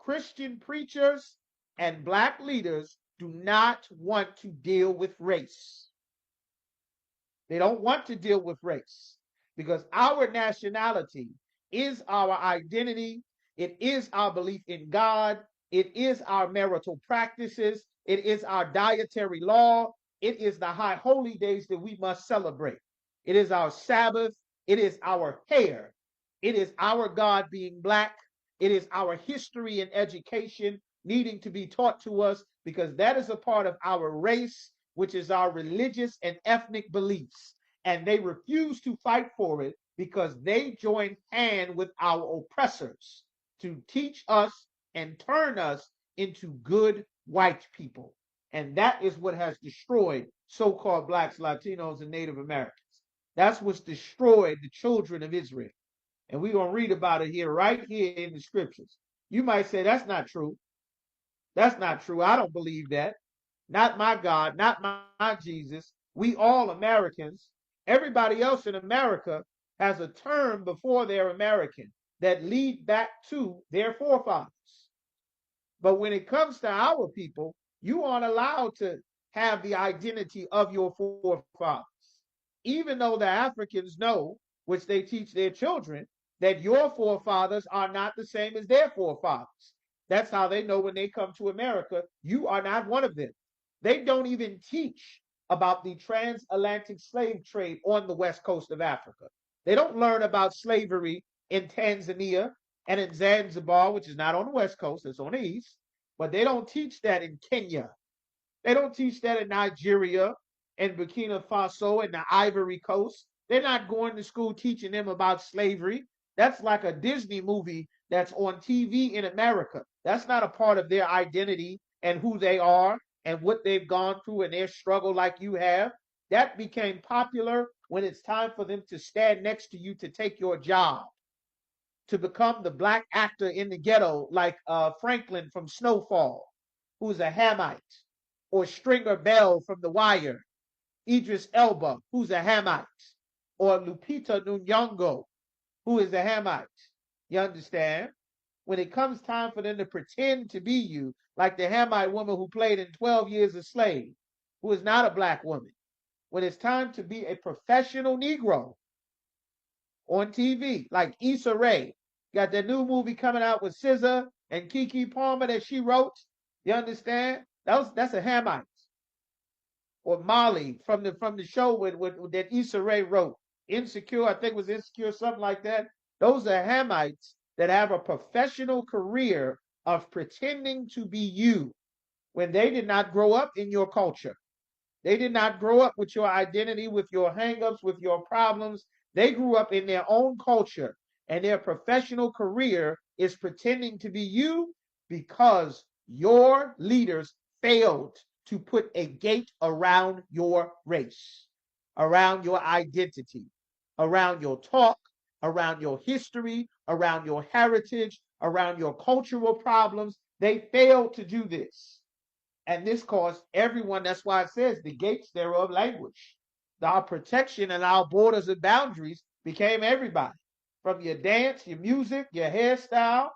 Christian preachers and black leaders do not want to deal with race. They don't want to deal with race because our nationality is our identity. It is our belief in God. It is our marital practices. It is our dietary law. It is the high holy days that we must celebrate. It is our Sabbath. It is our hair. It is our God being black. It is our history and education needing to be taught to us because that is a part of our race, which is our religious and ethnic beliefs. And they refuse to fight for it because they join hand with our oppressors to teach us and turn us into good white people. And that is what has destroyed so-called blacks, Latinos, and Native Americans. That's what's destroyed the children of Israel. And we're going to read about it here, right here in the scriptures. You might say, that's not true. That's not true. I don't believe that. Not my God, not my Jesus. We all Americans. Everybody else in America has a term before they're American that lead back to their forefathers. But when it comes to our people, you aren't allowed to have the identity of your forefathers. Even though the Africans know, which they teach their children, that your forefathers are not the same as their forefathers. That's how they know when they come to America, you are not one of them. They don't even teach about the transatlantic slave trade on the west coast of Africa. They don't learn about slavery in Tanzania and in Zanzibar, which is not on the west coast, it's on the east. But they don't teach that in Kenya. They don't teach that in Nigeria and Burkina Faso and the Ivory Coast. They're not going to school teaching them about slavery. That's like a Disney movie that's on TV in America. That's not a part of their identity and who they are and what they've gone through and their struggle like you have. That became popular when it's time for them to stand next to you to take your job, to become the black actor in the ghetto like Franklin from Snowfall, who's a Hamite, or Stringer Bell from The Wire, Idris Elba, who's a Hamite, or Lupita Nyong'o, who is a Hamite. You understand? When it comes time for them to pretend to be you, like the Hamite woman who played in 12 Years a Slave, who is not a black woman, when it's time to be a professional Negro on TV, like Issa Rae, got that new movie coming out with SZA and Keke Palmer that she wrote. You understand? That's a Hamite. Or Molly from the show that Issa Rae wrote. Insecure, I think it was Insecure, something like that. Those are Hamites that have a professional career of pretending to be you when they did not grow up in your culture. They did not grow up with your identity, with your hangups, with your problems. They grew up in their own culture, and their professional career is pretending to be you because your leaders failed to put a gate around your race, around your identity, around your talk, around your history, around your heritage, around your cultural problems. They failed to do this. And this caused everyone, that's why it says the gates thereof languish. Our protection and our borders and boundaries became everybody. From your dance, your music, your hairstyle,